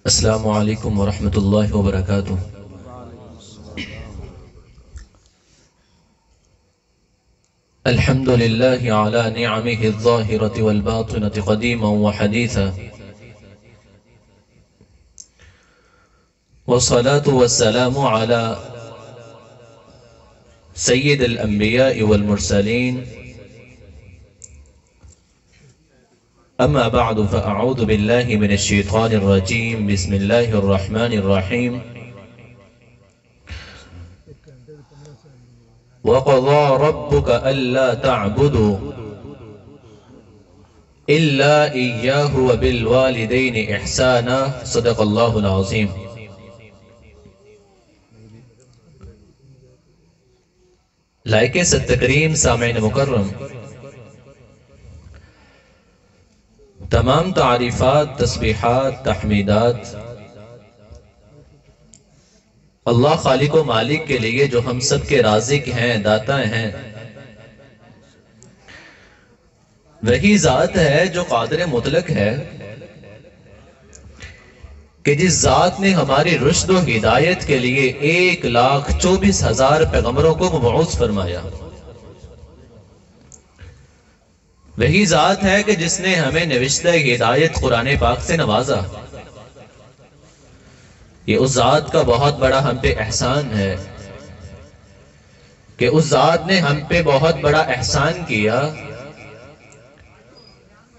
السلام علیکم ورحمۃ اللہ وبرکاتہ۔ الحمد للہ علی نعمہ الظاہرۃ والباطنۃ قدیما وحدیثا، والصلاة والسلام علی سید الانبیاء والمرسلین، اما بعد فاعوذ باللہ من الشیطان الرجیم، بسم اللہ الرحمن الرحیم۔ وَقَضَى رَبُّكَ أَلَّا تَعْبُدُوا إِلَّا إِيَّاهُ وَبِالْوَالِدَيْنِ إِحْسَانًا، صدق اللہ العظیم۔ لائق ستکریم سامعین مکرم، تمام تعریفات، تسبیحات، تحمیدات اللہ خالق و مالک کے لیے جو ہم سب کے رازق ہیں، داتا ہیں۔ وہی ذات ہے جو قادر مطلق ہے کہ جس ذات نے ہماری رشد و ہدایت کے لیے 1,24,000 پیغمبروں کو مبعوث فرمایا۔ وہی ذات ہے کہ جس نے ہمیں نوشتہ ہدایت قرآن پاک سے نوازا۔ یہ اس ذات کا بہت بڑا ہم پہ احسان ہے کہ اس ذات نے ہم پہ بہت بڑا احسان کیا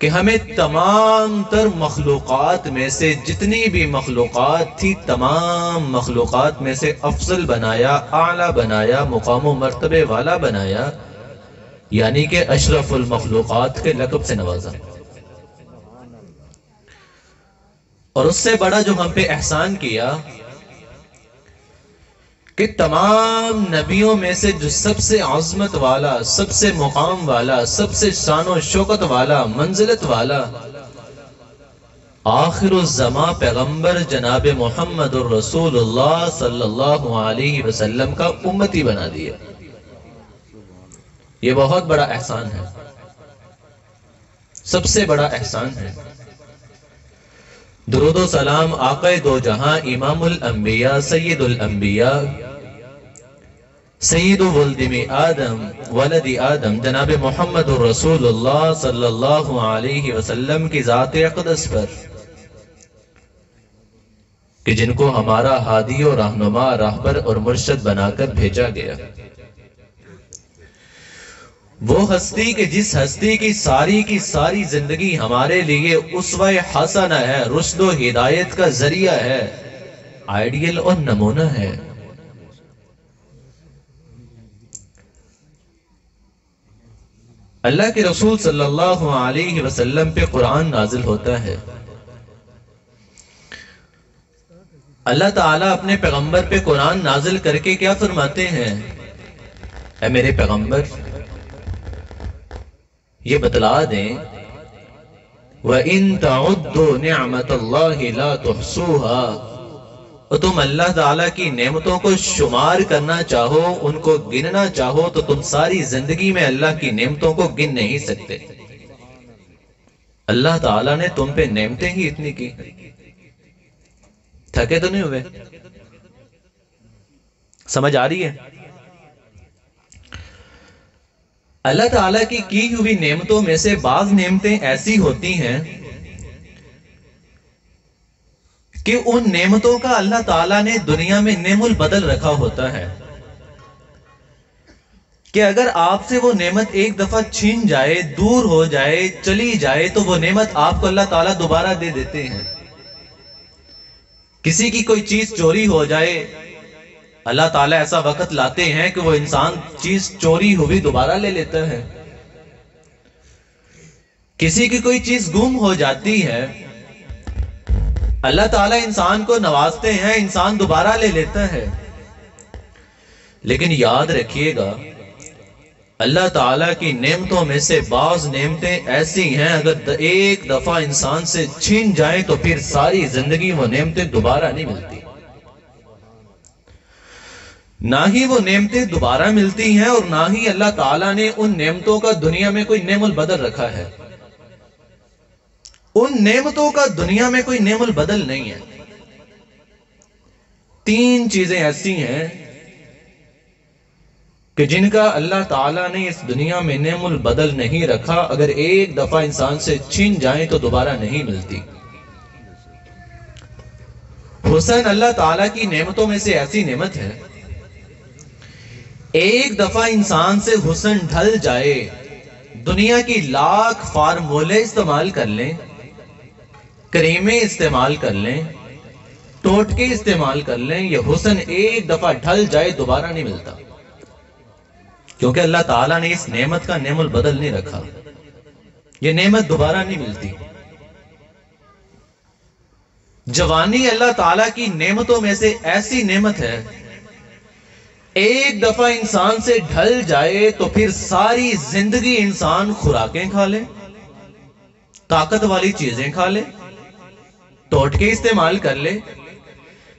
کہ ہمیں تمام تر مخلوقات میں سے، جتنی بھی مخلوقات تھی، تمام مخلوقات میں سے افضل بنایا، اعلیٰ بنایا، مقام و مرتبے والا بنایا، یعنی کہ اشرف المخلوقات کے لقب سے نوازا۔ اور اس سے بڑا جو ہم پہ احسان کیا کہ تمام نبیوں میں سے جو سب سے عظمت والا، سب سے مقام والا، سب سے شان و شوکت والا، منزلت والا، آخر الزمان پیغمبر جناب محمد الرسول اللہ صلی اللہ علیہ وسلم کا امتی بنا دیا۔ یہ بہت بڑا احسان ہے، سب سے بڑا احسان ہے۔ درود و سلام آقا دو جہاں، امام الانبیاء، سید الانبیاء، سید ولد آدم، ولد آدم، جناب محمد الرسول اللہ صلی اللہ علیہ وسلم کی ذات اقدس پر، کہ جن کو ہمارا ہادی و رہنما، راہبر اور مرشد بنا کر بھیجا گیا۔ وہ ہستی کہ جس ہستی کی ساری زندگی ہمارے لیے اسوہ حسنہ ہے، رشد و ہدایت کا ذریعہ ہے، آئیڈیل اور نمونہ ہے۔ اللہ کے رسول صلی اللہ علیہ وسلم پہ قرآن نازل ہوتا ہے۔ اللہ تعالیٰ اپنے پیغمبر پہ قرآن نازل کر کے کیا فرماتے ہیں؟ اے میرے پیغمبر، یہ بتلا دیں، وَإِن تَعُدُّوا نِعْمَةَ اللَّهِ لَا تُحْصُوهَا، اور تم اللہ تعالیٰ کی نعمتوں کو شمار کرنا چاہو، ان کو گننا چاہو، تو تم ساری زندگی میں اللہ کی نعمتوں کو گن نہیں سکتے۔ اللہ تعالیٰ نے تم پہ نعمتیں ہی اتنی کی، تھکے تو نہیں ہوئے؟ سمجھ آ رہی ہے؟ اللہ تعالیٰ کی ہوئی نعمتوں میں سے بعض نعمتیں ایسی ہوتی ہیں کہ ان نعمتوں کا اللہ تعالیٰ نے دنیا میں نعم البدل رکھا ہوتا ہے کہ اگر آپ سے وہ نعمت ایک دفعہ چھین جائے، دور ہو جائے، چلی جائے، تو وہ نعمت آپ کو اللہ تعالیٰ دوبارہ دے دیتے ہیں۔ کسی کی کوئی چیز چوری ہو جائے، اللہ تعالیٰ ایسا وقت لاتے ہیں کہ وہ انسان چیز چوری ہوئی دوبارہ لے لیتا ہے۔ کسی کی کوئی چیز گم ہو جاتی ہے، اللہ تعالیٰ انسان کو نوازتے ہیں، انسان دوبارہ لے لیتا ہے۔ لیکن یاد رکھیے گا، اللہ تعالیٰ کی نعمتوں میں سے بعض نعمتیں ایسی ہیں اگر ایک دفعہ انسان سے چھین جائیں تو پھر ساری زندگی وہ نعمتیں دوبارہ نہیں ملتی۔ نہ ہی وہ نعمتیں دوبارہ ملتی ہیں اور نہ ہی اللہ تعالیٰ نے ان نعمتوں کا دنیا میں کوئی نعم البدل رکھا ہے۔ ان نعمتوں کا دنیا میں کوئی نعم البدل نہیں ہے۔ 3 چیزیں ایسی ہیں کہ جن کا اللہ تعالیٰ نے اس دنیا میں نعم البدل نہیں رکھا، اگر ایک دفعہ انسان سے چھن جائیں تو دوبارہ نہیں ملتی۔ حسن اللہ تعالیٰ کی نعمتوں میں سے ایسی نعمت ہے، ایک دفعہ انسان سے حسن ڈھل جائے، دنیا کی لاکھ فارمولے استعمال کر لیں، کریمیں استعمال کر لیں، ٹوٹکے استعمال کر لیں، یہ حسن ایک دفعہ ڈھل جائے دوبارہ نہیں ملتا، کیونکہ اللہ تعالیٰ نے اس نعمت کا نعم البدل نہیں رکھا، یہ نعمت دوبارہ نہیں ملتی۔ جوانی اللہ تعالیٰ کی نعمتوں میں سے ایسی نعمت ہے، ایک دفعہ انسان سے ڈھل جائے تو پھر ساری زندگی انسان خوراکیں کھا لے، طاقت والی چیزیں کھا لے، ٹوٹکے استعمال کر لے،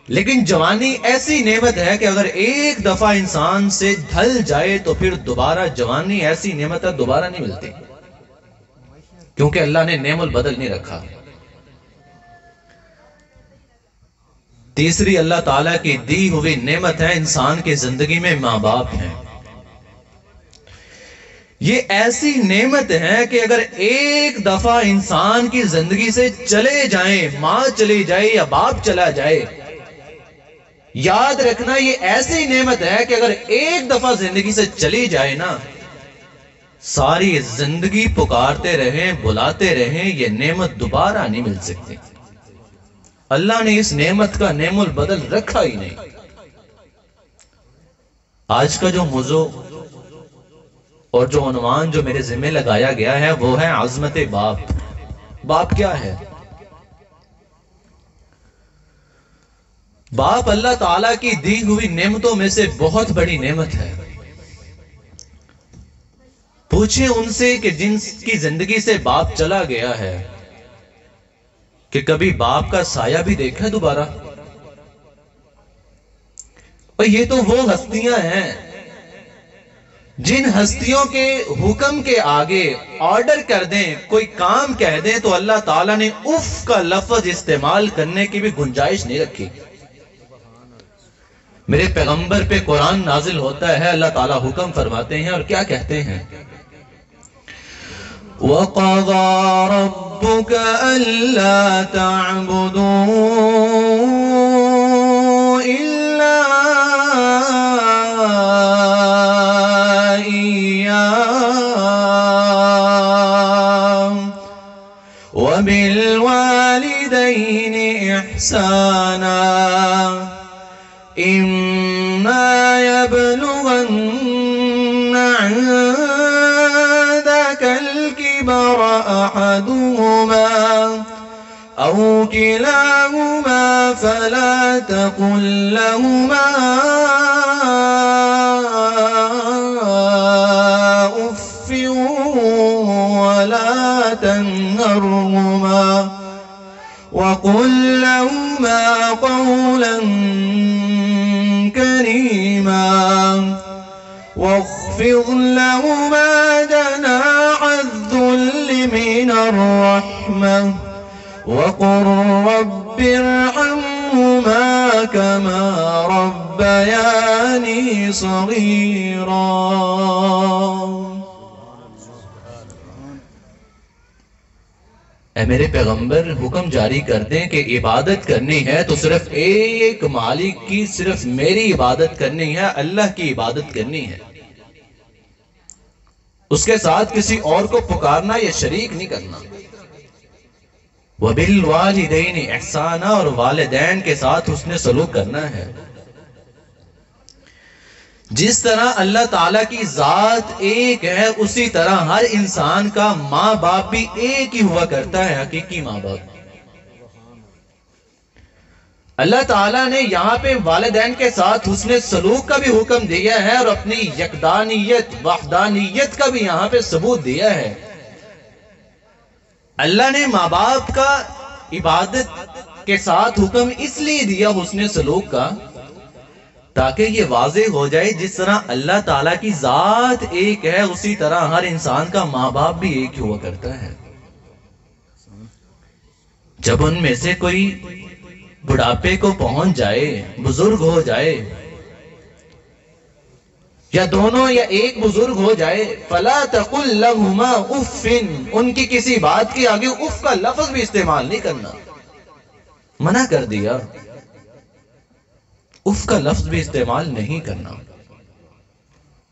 لیکن جوانی ایسی نعمت ہے کہ اگر ایک دفعہ انسان سے ڈھل جائے تو پھر دوبارہ جوانی ایسی نعمت ہے دوبارہ نہیں ملتی، کیونکہ اللہ نے نعم البدل نہیں رکھا۔ تیسری اللہ تعالیٰ کی دی ہوئی نعمت ہے انسان کی زندگی میں ماں باپ ہیں۔ یہ ایسی نعمت ہے کہ اگر ایک دفعہ انسان کی زندگی سے چلے جائیں، ماں چلی جائے یا باپ چلا جائے، یاد رکھنا یہ ایسی نعمت ہے کہ اگر ایک دفعہ زندگی سے چلی جائے نا، ساری زندگی پکارتے رہیں، بلاتے رہیں، یہ نعمت دوبارہ نہیں مل سکتی۔ اللہ نے اس نعمت کا نعم البدل رکھا ہی نہیں۔ آج کا جو موضوع اور جو عنوان جو میرے ذمہ لگایا گیا ہے وہ ہے عظمت باپ۔ باپ کیا ہے؟ باپ اللہ تعالیٰ کی دی ہوئی نعمتوں میں سے بہت بڑی نعمت ہے۔ پوچھیں ان سے کہ جن کی زندگی سے باپ چلا گیا ہے کہ کبھی باپ کا سایہ بھی دیکھا دوبارہ؟ اور یہ تو وہ ہستیاں ہیں جن ہستیوں کے حکم کے آگے آرڈر کر دیں، کوئی کام کہہ دیں تو اللہ تعالیٰ نے اف کا لفظ استعمال کرنے کی بھی گنجائش نہیں رکھی۔ میرے پیغمبر پہ قرآن نازل ہوتا ہے، اللہ تعالیٰ حکم فرماتے ہیں اور کیا کہتے ہیں؟ وَقَضَى رَبُّكَ أَلَّا تَعْبُدُوا إِلَّا إِيَّاهُ وَبِالْوَالِدَيْنِ إِحْسَانًا إِمَّا يَبْلُغَنَّ عِندَكَ الْكِبَرَ أَحَدُهُمَا أَوْ كِلَاهُمَا فَلَا تَقُل لَّهُمَا أُفٍّ وَلَا تَنْهَرْهُمَا وَقُل لَّهُمَا قَوْلًا كريما واخفض لهما جناح الذل من الرحمة وقل رب ارحمهما كما ربياني صغيرا۔ اے میرے پیغمبر حکم جاری کر دیں کہ عبادت کرنی ہے تو صرف ایک مالک کی، صرف میری عبادت کرنی ہے، اللہ کی عبادت کرنی ہے، اس کے ساتھ کسی اور کو پکارنا یا شریک نہیں کرنا۔ وَبِالْوَالِدَيْنِ احسانا، اور والدین کے ساتھ حسن سلوک کرنا ہے۔ جس طرح اللہ تعالیٰ کی ذات ایک ہے اسی طرح ہر انسان کا ماں باپ بھی ایک ہی ہوا کرتا ہے، حقیقی ماں باپ۔ اللہ تعالیٰ نے یہاں پہ والدین کے ساتھ حسن سلوک کا بھی حکم دیا ہے اور اپنی یکدانیت وحدانیت کا بھی یہاں پہ ثبوت دیا ہے۔ اللہ نے ماں باپ کا عبادت کے ساتھ حکم اس لیے دیا حسن سلوک کا تاکہ یہ واضح ہو جائے جس طرح اللہ تعالیٰ کی ذات ایک ہے اسی طرح ہر انسان کا ماں باپ بھی ایک ہوا کرتا ہے۔ جب ان میں سے کوئی بڑھاپے کو پہنچ جائے، بزرگ ہو جائے، یا دونوں یا ایک بزرگ ہو جائے، فلا تقل لهما اف، ان کی کسی بات کے آگے اف کا لفظ بھی استعمال نہیں کرنا، منع کر دیا، اف کا لفظ بھی استعمال نہیں کرنا۔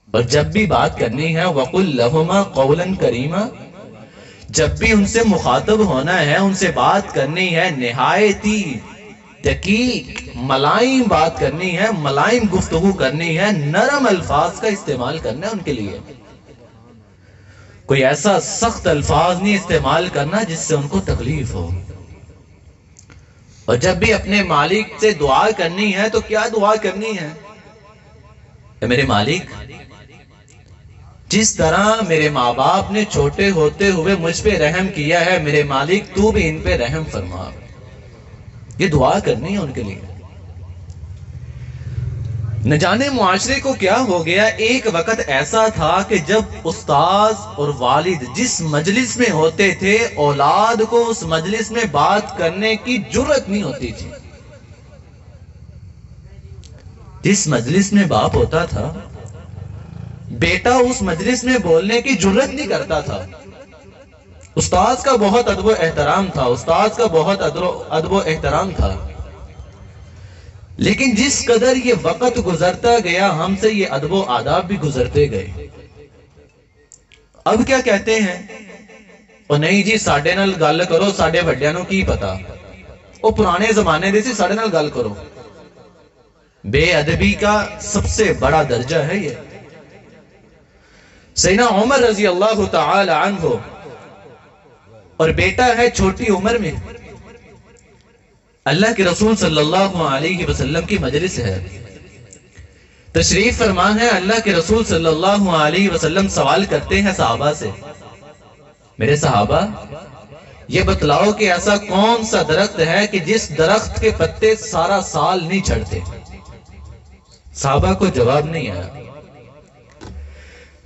اور جب بھی بات کرنی ہے وقل لهما قولا کریما، جب بھی ان سے مخاطب ہونا ہے، ان سے بات کرنی ہے، نہایتی دقیق ملائم بات کرنی ہے، ملائم گفتگو کرنی ہے، نرم الفاظ کا استعمال کرنا ہے ان کے لیے، کوئی ایسا سخت الفاظ نہیں استعمال کرنا جس سے ان کو تکلیف ہو۔ اور جب بھی اپنے مالک سے دعا کرنی ہے تو کیا دعا کرنی ہے؟ اے میرے مالک، جس طرح میرے ماں باپ نے چھوٹے ہوتے ہوئے مجھ پہ رحم کیا ہے، میرے مالک تو بھی ان پہ رحم فرما، یہ دعا کرنی ہے ان کے لیے۔ نہ جانے معاشرے کو کیا ہو گیا، ایک وقت ایسا تھا کہ جب استاذ اور والد جس مجلس میں ہوتے تھے، اولاد کو اس مجلس میں بات کرنے کی جرأت نہیں ہوتی تھی۔ جس مجلس میں باپ ہوتا تھا، بیٹا اس مجلس میں بولنے کی جرأت نہیں کرتا تھا۔ استاذ کا بہت ادب و احترام تھا، استاذ کا بہت ادب و احترام تھا، لیکن جس قدر یہ وقت گزرتا گیا، ہم سے یہ ادب و آداب بھی گزرتے گئے۔ اب کیا کہتے ہیں؟ اور نہیں جی ساڈے نال گل کرو، ساڈے وڈیاں نوں کی پتا، وہ پرانے زمانے دے سی، ساڈے نال گل کرو۔ بے ادبی کا سب سے بڑا درجہ ہے یہ۔ سیدنا عمر رضی اللہ تعالی عنہ اور بیٹا ہے چھوٹی عمر میں، اللہ کے رسول صلی اللہ علیہ وسلم کی مجلس ہے، تشریف فرما ہے، اللہ کے رسول صلی اللہ علیہ وسلم سوال کرتے ہیں صحابہ سے، میرے صحابہ یہ بتلاؤ کہ ایسا کون سا درخت ہے کہ جس درخت کے پتے سارا سال نہیں جھڑتے؟ صحابہ کو جواب نہیں آیا۔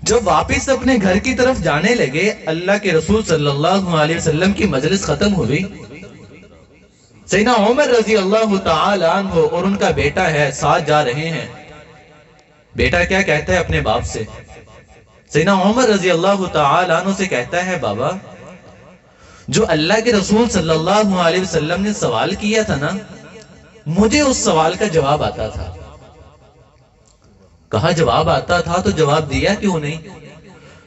جب واپس اپنے گھر کی طرف جانے لگے، اللہ کے رسول صلی اللہ علیہ وسلم کی مجلس ختم ہوئی، سیدنا عمر رضی اللہ تعالی عنہ اور ان کا بیٹا ہے ساتھ جا رہے ہیں۔ بیٹا کیا کہتا ہے اپنے باپ سے؟ سیدنا عمر رضی اللہ تعالی عنہ سے کہتا ہے، بابا جو اللہ کے رسول صلی اللہ علیہ وسلم نے سوال کیا تھا نا، مجھے اس سوال کا جواب آتا تھا۔ کہا جواب آتا تھا تو جواب دیا کیوں نہیں؟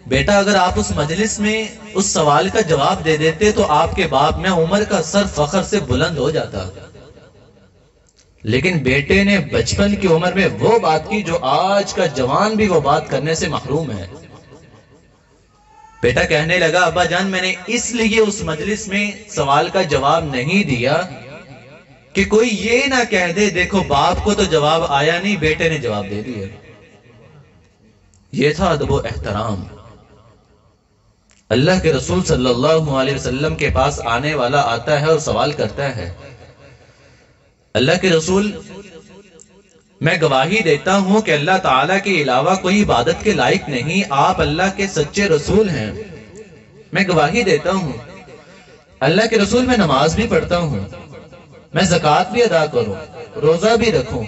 بیٹا اگر آپ اس مجلس میں اس سوال کا جواب دے دیتے تو آپ کے باپ میں عمر کا سر فخر سے بلند ہو جاتا، لیکن بیٹے نے بچپن کی عمر میں وہ بات کی جو آج کا جوان بھی وہ بات کرنے سے محروم ہے۔ بیٹا کہنے لگا، ابا جان میں نے اس لیے اس مجلس میں سوال کا جواب نہیں دیا کہ کوئی یہ نہ کہہ دے دیکھو باپ کو تو جواب آیا نہیں، بیٹے نے جواب دے دیا۔ یہ تھا ادب و احترام۔ اللہ کے رسول صلی اللہ علیہ وسلم کے پاس آنے والا آتا ہے اور سوال کرتا ہے، اللہ کے رسول میں گواہی دیتا ہوں کہ اللہ تعالیٰ کے علاوہ کوئی عبادت کے لائق نہیں، آپ اللہ کے سچے رسول ہیں، میں گواہی دیتا ہوں۔ اللہ کے رسول میں نماز بھی پڑھتا ہوں، میں زکوٰۃ بھی ادا کروں، روزہ بھی رکھوں،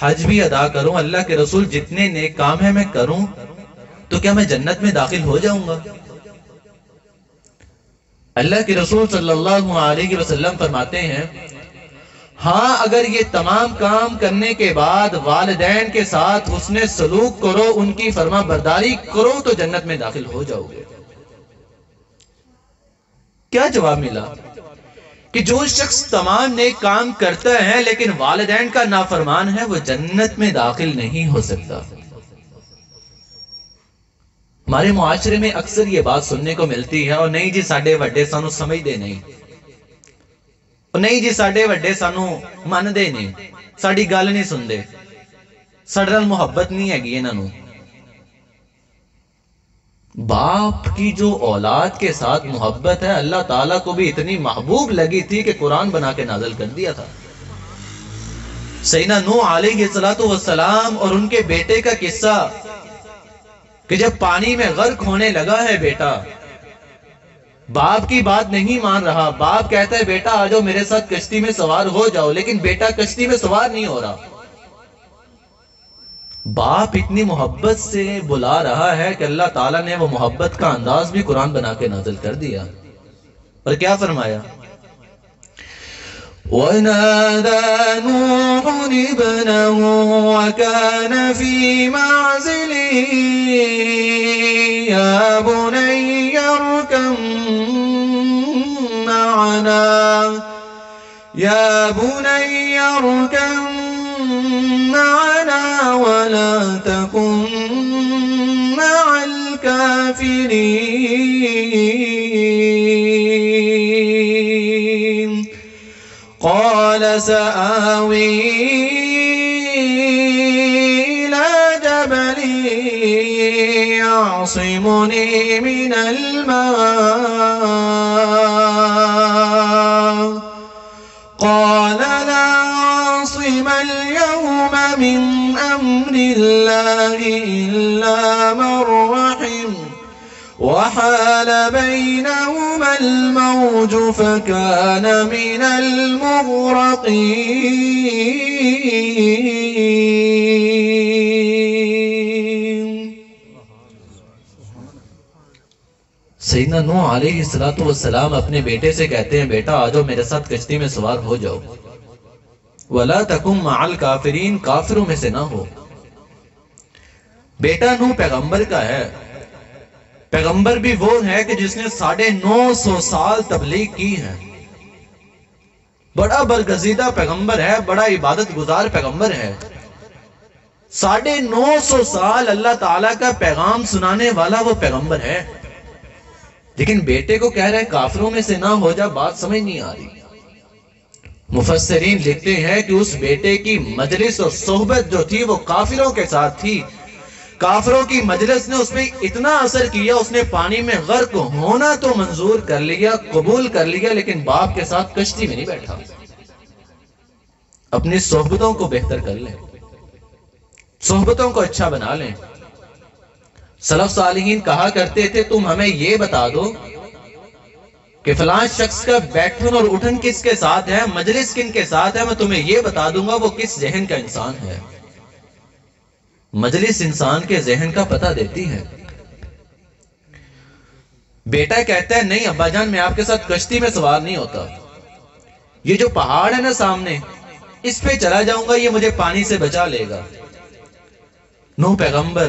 حج بھی ادا کروں، اللہ کے رسول جتنے نیک کام ہیں میں کروں تو کیا میں جنت میں داخل ہو جاؤں گا؟ اللہ کے رسول صلی اللہ علیہ وسلم فرماتے ہیں، ہاں اگر یہ تمام کام کرنے کے بعد والدین کے ساتھ حسن سلوک کرو، ان کی فرما برداری کرو تو جنت میں داخل ہو جاؤ گے۔ کیا جواب ملا؟ کہ جو شخص تمام نیک کام کرتا ہے لیکن والدین کا نافرمان ہے، وہ جنت میں داخل نہیں ہو سکتا۔ ہمارے معاشرے میں اکثر یہ بات سننے کو ملتی ہے، اور نہیں جی ساڈے وڈے سانو سمجھدے نہیں، اور نہیں جی ساڈے وڈے سانو مندے نہیں، ساڈی گل نہیں سندے، ساڈے نال محبت نہیں ہے انہاں نوں۔ باپ کی جو اولاد کے ساتھ محبت ہے، اللہ تعالیٰ کو بھی اتنی محبوب لگی تھی کہ قرآن بنا کے نازل کر دیا تھا۔ سیدنا نوح علیہ السلام اور ان کے بیٹے کا قصہ کہ جب پانی میں غرق ہونے لگا ہے بیٹا، باپ کی بات نہیں مان رہا. باپ کہتا ہے بیٹا آ جاؤ میرے ساتھ کشتی میں سوار ہو جاؤ، لیکن بیٹا کشتی میں سوار نہیں ہو رہا. باپ اتنی محبت سے بلا رہا ہے کہ اللہ تعالیٰ نے وہ محبت کا انداز بھی قرآن بنا کے نازل کر دیا. اور کیا فرمایا؟ وَنَادَى نُوحٌ ابْنَهُ وَكَانَ فِي مَعْزِلٍ يَا بُنَيَّ ارْكَب مَعَنَا وَلَا تَكُن مَعَ الْكَافِرِينَ. قال سآوي إلى جبل يعصمني من الماء قال لا عاصم اليوم من أمر الله إلا من رحم وحال بينهما الموج فكان من المغرقين. سیدنا نوح علیہ السلام اپنے بیٹے سے کہتے ہیں بیٹا آ جاؤ میرے ساتھ کشتی میں سوار ہو جاؤ. وَلَا تَكُن مَعَ الْكَافِرِينَ، کافروں میں سے نہ ہو. بیٹا نوح پیغمبر کا ہے. پیغمبر بھی وہ ہے کہ جس نے 950 سال تبلیغ کی ہے. بڑا برگزیدہ پیغمبر ہے، بڑا عبادت گزار پیغمبر ہے. 950 سال اللہ تعالیٰ کا پیغام سنانے والا وہ پیغمبر ہے. لیکن بیٹے کو کہہ رہے ہیں کافروں میں سے نہ ہو جا. بات سمجھ نہیں آ رہی. مفسرین لکھتے ہیں کہ اس بیٹے کی مجلس اور صحبت جو تھی وہ کافروں کے ساتھ تھی. کافروں کی مجلس نے اس پہ اتنا اثر کیا، اس نے پانی میں غرق ہونا تو منظور کر لیا، قبول کر لیا، لیکن باپ کے ساتھ کشتی میں نہیں بیٹھا. اپنی صحبتوں کو بہتر کر لیں، صحبتوں کو اچھا بنا لیں. سلف صالحین کہا کرتے تھے تم ہمیں یہ بتا دو کہ فلاں شخص کا بیٹھن اور اٹھن کس کے ساتھ ہے، مجلس کن کے ساتھ ہے، میں تمہیں یہ بتا دوں گا وہ کس ذہن کا انسان ہے. مجلس انسان کے ذہن کا پتہ دیتی ہے. بیٹا کہتا ہے نہیں ابا جان میں آپ کے ساتھ کشتی میں سوار نہیں ہوتا. یہ جو پہاڑ ہے نا سامنے اس پہ چلا جاؤں گا، یہ مجھے پانی سے بچا لے گا. نوح پیغمبر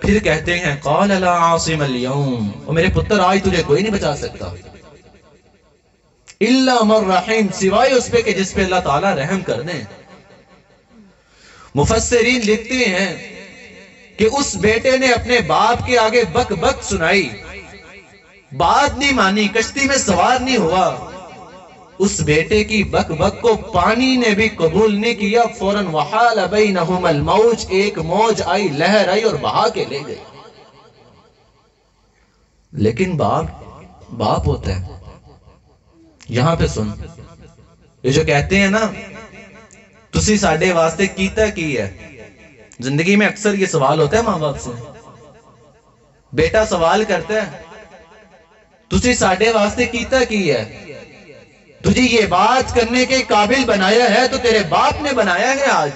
پھر کہتے ہیں قال لا عاصم اليوم، اور میرے پتر آج تجھے کوئی نہیں بچا سکتا الا من رحم، سوائے اس پہ کہ جس پہ اللہ تعالیٰ رحم کر دیں. مفسرین لکھتے ہیں کہ اس بیٹے نے اپنے باپ کے آگے بک بک سنائی، بات نہیں مانی، کشتی میں سوار نہیں ہوا. اس بیٹے کی بک بک کو پانی نے بھی قبول نہیں کیا. فوراً وحال بینہم الموج، ایک موج آئی، لہر آئی اور بہا کے لے گئی. لیکن باپ ہوتا ہے. یہاں پہ سن، یہ جو کہتے ہیں نا تسی ساڈے واسطے کیتا کی ہے، زندگی میں اکثر یہ سوال ہوتا ہے ماں باپ سے. بیٹا سوال کرتا ہے تسی ساڈے واسطے کیتا کی ہے، تجھے یہ بات کرنے کے قابل بنایا ہے تو تیرے باپ نے بنایا ہے. آج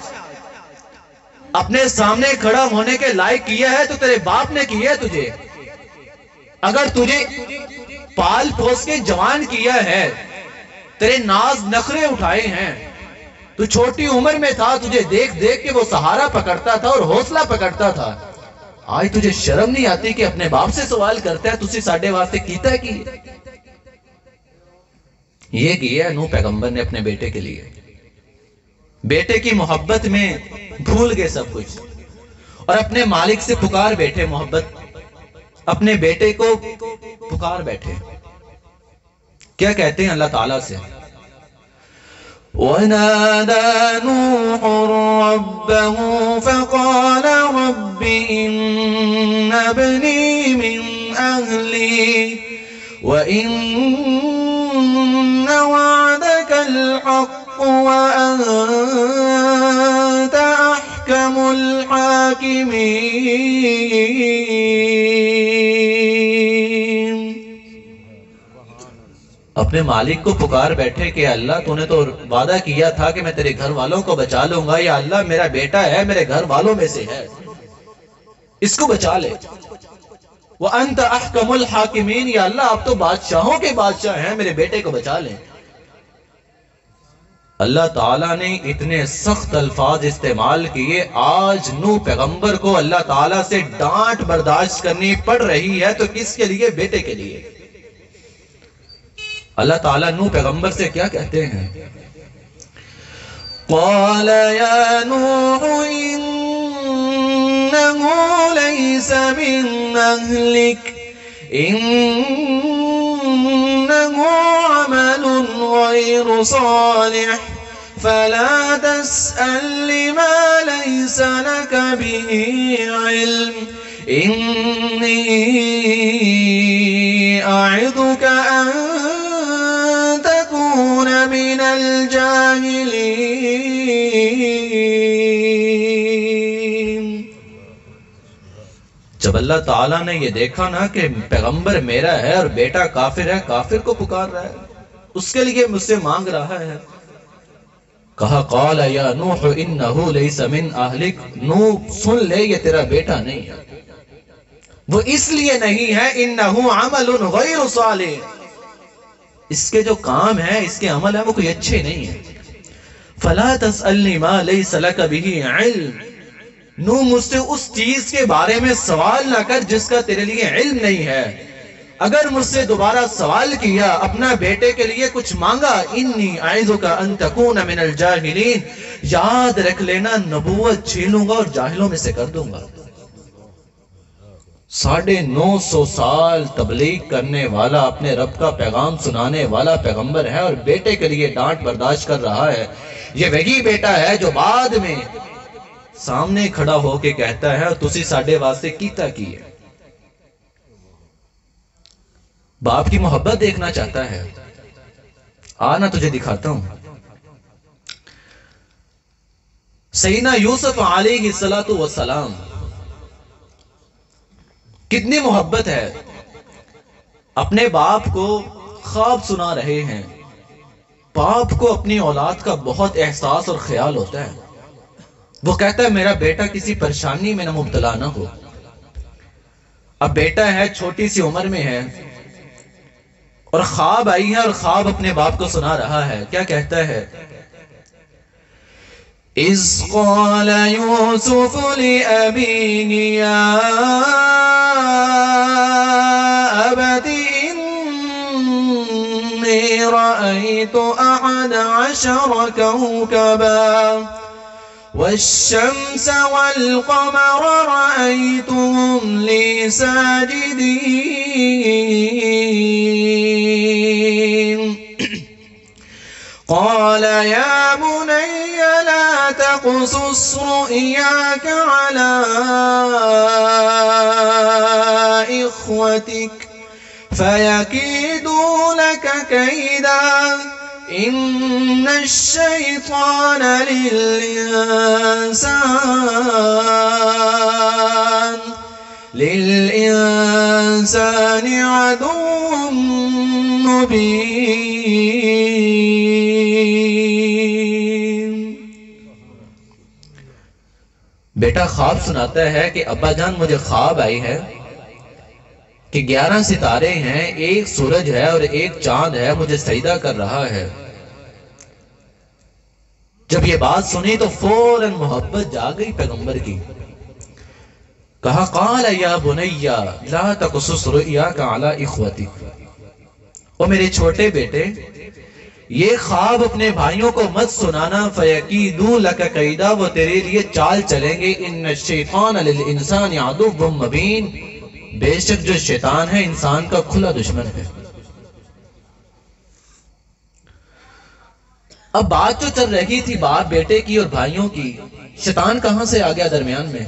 اپنے سامنے کھڑا ہونے کے لائق کیا ہے تو تیرے باپ نے کیا ہے تجھے. اگر تجھے پال پوس کے جوان کیا ہے، تیرے ناز نخرے اٹھائے ہیں، تو چھوٹی عمر میں تھا، تجھے دیکھ دیکھ کے وہ سہارا پکڑتا تھا اور حوصلہ پکڑتا تھا. آج تجھے شرم نہیں آتی کہ اپنے باپ سے سوال کرتا ہے تسی ساڈے واسطے کیتا ہے کی؟ یہ کیا ہے نوح پیغمبر نے اپنے بیٹے کے لیے. بیٹے کی محبت میں بھول گئے سب کچھ اور اپنے مالک سے پکار بیٹھے. محبت اپنے بیٹے کو پکار بیٹھے. کیا کہتے ہیں اللہ تعالیٰ سے؟ وَنَادَى نُوحٌ رَبَّهُ فَقَالَ رَبِّ إِنَّ ابْنِي مِنْ أَهْلِي وَإِنَّ وَعْدَكَ الْحَقُّ وَأَنْتَ أَحْكَمُ الْحَاكِمِينَ. اپنے مالک کو پکار بیٹھے کہ اللہ تو نے تو وعدہ کیا تھا کہ میں تیرے گھر والوں کو بچا لوں گا، یا اللہ میرا بیٹا ہے میرے گھر والوں میں سے ہے، اس کو بچا لے۔ وَأَنْتَ أَحْكَمُ الْحَاكِمِينَ، یا اللہ آپ تو بادشاہوں کے بادشاہ ہیں، میرے بیٹے کو بچا لیں۔ اللہ تعالیٰ نے اتنے سخت الفاظ استعمال کیے، آج نوح پیغمبر کو اللہ تعالیٰ سے ڈانٹ برداشت کرنی پڑ رہی ہے، تو کس کے لیے؟ بیٹے کے لیے۔ اللہ تعالیٰ نوح پیغمبر سے کیا کہتے ہیں؟ قَالَ يَا نُوحُ إِنَّهُ لَيْسَ مِنْ أَهْلِكَ إِنَّهُ عَمَلٌ غَيْرُ صَالِحٍ فَلَا تَسْأَلْنِ مَا لَيْسَ لَكَ بِهِ عِلْمٌ إِنِّي أَعِظُكَ أَن تَكُونَ مِنَ الْجَاهِلِينَ۔ جب اللہ تعالیٰ نے یہ دیکھا نا کہ پیغمبر میرا ہے اور بیٹا کافر ہے، کافر کو پکار رہا ہے، اس کے لیے مجھ سے مانگ رہا ہے، کہا قال یا نوح انہ لیس من اہلک، نوح سن لے یہ تیرا بیٹا نہیں ہے، وہ اس لیے نہیں ہے انہ عمل غیر صالح، اس کے جو کام ہے، اس کے عمل ہے، وہ کوئی اچھے نہیں ہے۔ فلا تسألنی ما لیس لک بہ علم، نو مجھ سے اس چیز کے بارے میں سوال نہ کر جس کا تیرے لیے علم نہیں ہے۔ اگر مجھ سے دوبارہ سوال کیا، اپنا بیٹے کے لیے کچھ مانگا، انی اعوذک ان تکون من الجاہلین، یاد رکھ لینا نبوت چھینوں گا اور جاہلوں میں سے کر دوں گا۔ 950 سال تبلیغ کرنے والا، اپنے رب کا پیغام سنانے والا پیغمبر ہے، اور بیٹے کے لیے ڈانٹ برداشت کر رہا ہے۔ یہ وہی بیٹا ہے جو بعد میں سامنے کھڑا ہو کے کہتا ہے تسی ساڈے واسطے کیتا کی ہے۔ باپ کی محبت دیکھنا چاہتا ہے، آنا تجھے دکھاتا ہوں۔ سیدنا یوسف علیہ السلام کتنی محبت ہے، اپنے باپ کو خواب سنا رہے ہیں۔ باپ کو اپنی اولاد کا بہت احساس اور خیال ہوتا ہے، وہ کہتا ہے میرا بیٹا کسی پریشانی میں نہ مبتلا نہ ہو۔ اب بیٹا ہے، چھوٹی سی عمر میں ہے، اور خواب آئی ہے، اور خواب اپنے باپ کو سنا رہا ہے۔ کیا کہتا ہے؟ اِذْ قَالَ يُوسُفُ لِأَبِيهِ يَا أَبَتِ إِنِّي رَأَيْتُ 11 كَوْكَبًا وَالشَّمْسَ وَالْقَمَرَ رَأَيْتُهُمْ لِي سَاجِدِينَ قَالَ يَا بُنَيَّ لَا تَقْصُصْ رُؤْيَاكَ عَلَىٰ إِخْوَتِكَ فَيَكِيدُوا لَكَ كَيْدًا إِنَّ الشَّيْطَانَ لِلْإِنسَانِ عَدُوٌّ مُّبِينٌ۔ بیٹا خواب سناتا ہے کہ ابا جان مجھے خواب آئی ہے کہ 11 ستارے ہیں، ایک سورج ہے اور ایک چاند ہے، مجھے سجدہ کر رہا ہے۔ جب یہ بات سنی تو فوراً محبت جا گئی پیغمبر کی۔ کہا قال یا بنی لا تقصص رؤیاک علی اخوتک، او میرے چھوٹے بیٹے یہ خواب اپنے بھائیوں کو مت سنانا، فیکیدوا لک کیدا، وہ تیرے لیے چال چلیں گے، ان الشیطان للانسان عدو مبین، بے شک جو شیطان ہے انسان کا کھلا دشمن ہے۔ اب بات جو چل رہی تھی باپ بیٹے کی اور بھائیوں کی، شیطان کہاں سے آ گیا درمیان میں؟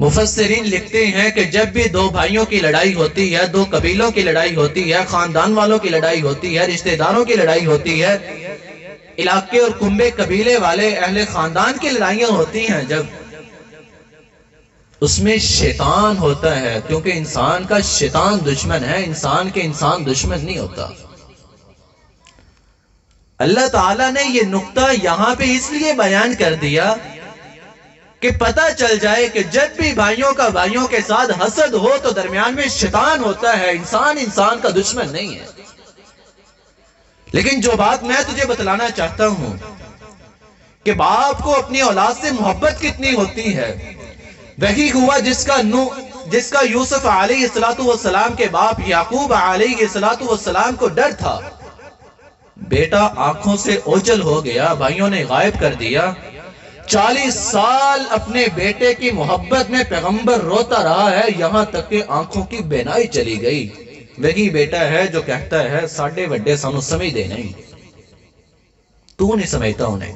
مفسرین لکھتے ہیں کہ جب بھی دو بھائیوں کی لڑائی ہوتی ہے، دو قبیلوں کی لڑائی ہوتی ہے، خاندان والوں کی لڑائی ہوتی ہے، رشتہ داروں کی لڑائی ہوتی ہے، علاقے اور کنبے قبیلے والے اہل خاندان کی لڑائیاں ہوتی ہیں، جب اس میں شیطان ہوتا ہے، کیونکہ انسان کا شیطان دشمن ہے، انسان کے انسان دشمن نہیں ہوتا۔ اللہ تعالیٰ نے یہ نقطہ یہاں پہ اس لیے بیان کر دیا کہ پتہ چل جائے کہ جب بھی بھائیوں کا بھائیوں کے ساتھ حسد ہو تو درمیان میں شیطان ہوتا ہے، انسان انسان کا دشمن نہیں ہے۔ لیکن جو بات میں تجھے بتلانا چاہتا ہوں کہ باپ کو اپنی اولاد سے محبت کتنی ہوتی ہے، وہی ہوا جس کا یوسف علیہ السلام کے باپ یعقوب علیہ السلام کو ڈر تھا۔ بیٹا آنکھوں سے اوجھل ہو گیا، بھائیوں نے غائب کر دیا۔ 40 سال اپنے بیٹے کی محبت میں پیغمبر روتا رہا ہے، یہاں تک کہ آنکھوں کی بینائی چلی گئی۔ وہی بیٹا ہے جو کہتا ہے ساڈے وڈے سانو سمجھ دے نہیں، تو نہیں سمجھتا انہیں۔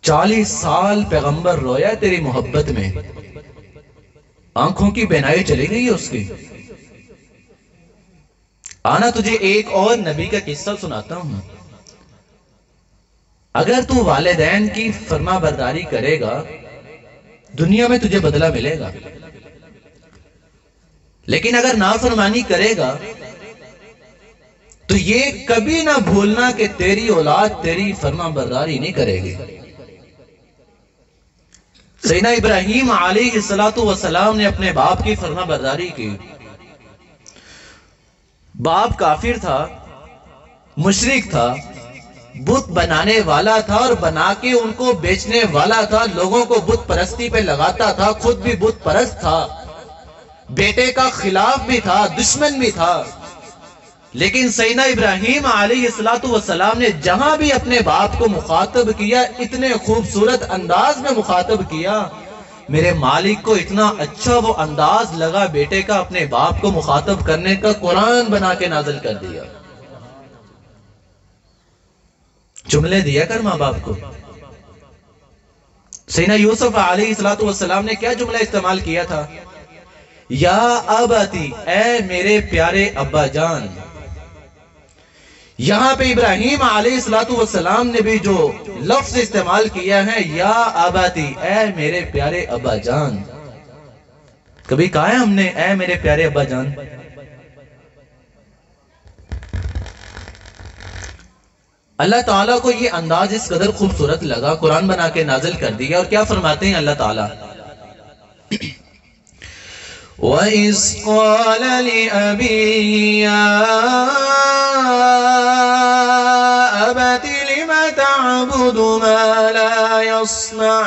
40 سال پیغمبر رویا تیری محبت میں، آنکھوں کی بینائی چلی گئی اس کی۔ آنا تجھے ایک اور نبی کا قصہ سناتا ہوں۔ اگر تو والدین کی فرما برداری کرے گا دنیا میں تجھے بدلہ ملے گا، لیکن اگر نافرمانی کرے گا تو یہ کبھی نہ بھولنا کہ تیری اولاد تیری فرما برداری نہیں کرے گی۔ سیدنا ابراہیم علیہ السلام نے اپنے باپ کی فرما برداری کی۔ باپ کافر تھا، مشرک تھا، بت بنانے والا تھا اور بنا کے ان کو بیچنے والا تھا، لوگوں کو بت پرستی پہ لگاتا تھا، خود بھی بت پرست تھا، بیٹے کا خلاف بھی تھا، دشمن بھی تھا۔ لیکن سیدنا ابراہیم علیہ السلام نے جہاں بھی اپنے باپ کو مخاطب کیا اتنے خوبصورت انداز میں مخاطب کیا، میرے مالک کو اتنا اچھا وہ انداز لگا بیٹے کا اپنے باپ کو مخاطب کرنے کا، قرآن بنا کے نازل کر دیا۔ جملے دیا کر ماں باپ کو۔ سیدنا یوسف علیہ السلام نے کیا جملہ استعمال کیا تھا؟ یا اباتی، اے میرے پیارے ابا جان۔ یہاں پہ ابراہیم علیہ السلام نے بھی جو لفظ استعمال کیا ہے یا اباتی، اے میرے پیارے ابا جان، کبھی کہا ہے ہم نے اے میرے پیارے ابا جان؟ اللہ تعالیٰ کو یہ انداز اس قدر خوبصورت لگا، قرآن بنا کے نازل کر دیا، اور کیا فرماتے ہیں اللہ تعالیٰ؟ وَإِذْ قَالَ لِأَبِيهِ يَا أَبَتِ لِمَ تَعْبُدُ مَا لَا يَسْمَعُ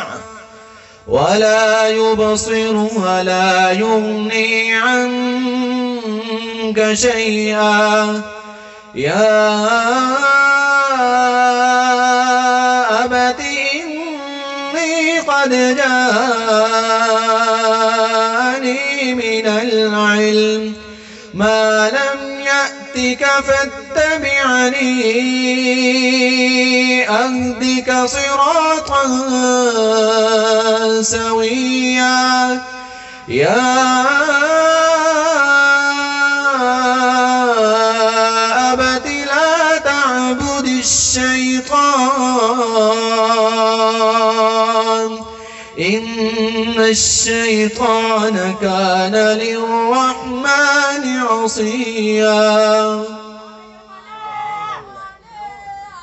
وَلَا يُبْصِرُ وَلَا يُغْنِي عَنْكَ شَيْئًا يَا أَبَتِ إِنِّي قَدْ جَاءَنِي مِنَ الْعِلْمِ مَا لَمْ يَأْتِكَ فَاتَّبِعْنِي أَهْدِكَ صِرَاطًا سَوِيًّا يَا أَبَتِ لَا تَعْبُدِ الشَّيْطَانَ إِنَّ الشَّيْطَانَ كَانَ لِلرَّحْمَنِ عَصِيًّا۔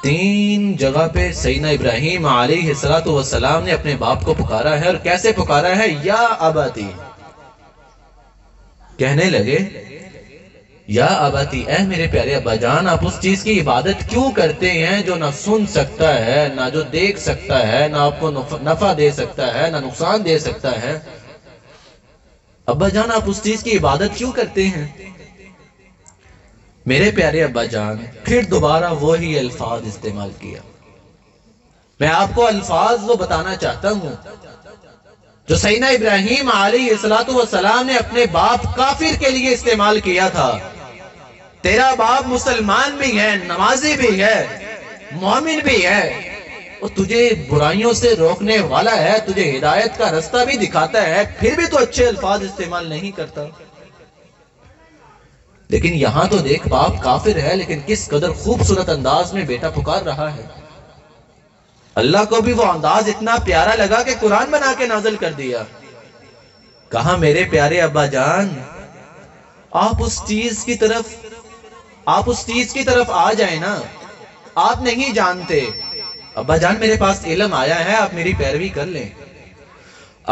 3 جگہ پہ سیدنا ابراہیم علیہ السلام نے اپنے باپ کو پکارا ہے، اور کیسے پکارا ہے؟ یا اباتی، کہنے لگے یا اباتی، اے میرے پیارے ابا جان، آپ اس چیز کی عبادت کیوں کرتے ہیں جو نہ سن سکتا ہے، نہ جو دیکھ سکتا ہے، نہ آپ کو نفع دے سکتا ہے، نہ نقصان دے سکتا ہے؟ ابا جان آپ اس چیز کی عبادت کیوں کرتے ہیں؟ میرے پیارے ابا جان پھر دوبارہ وہی الفاظ استعمال کیا۔ میں آپ کو الفاظ وہ بتانا چاہتا ہوں جو سیدنا ابراہیم علیہ السلام نے اپنے باپ کافر کے لیے استعمال کیا تھا۔ تیرا باپ مسلمان بھی ہے، نمازی بھی ہے، مومن بھی ہے، وہ تجھے برائیوں سے روکنے والا ہے، تجھے ہدایت کا رستہ بھی دکھاتا ہے، پھر بھی تو اچھے الفاظ استعمال نہیں کرتا۔ لیکن یہاں تو دیکھ باپ کافر ہے، لیکن کس قدر خوبصورت انداز میں بیٹا پکار رہا ہے۔ اللہ کو بھی وہ انداز اتنا پیارا لگا کہ قرآن بنا کے نازل کر دیا۔ کہا میرے پیارے ابا جان آپ اس چیز کی طرف آ جائیں نا، آپ نہیں جانتے۔ ابا جان میرے پاس علم آیا ہے، آپ میری پیروی کر لیں۔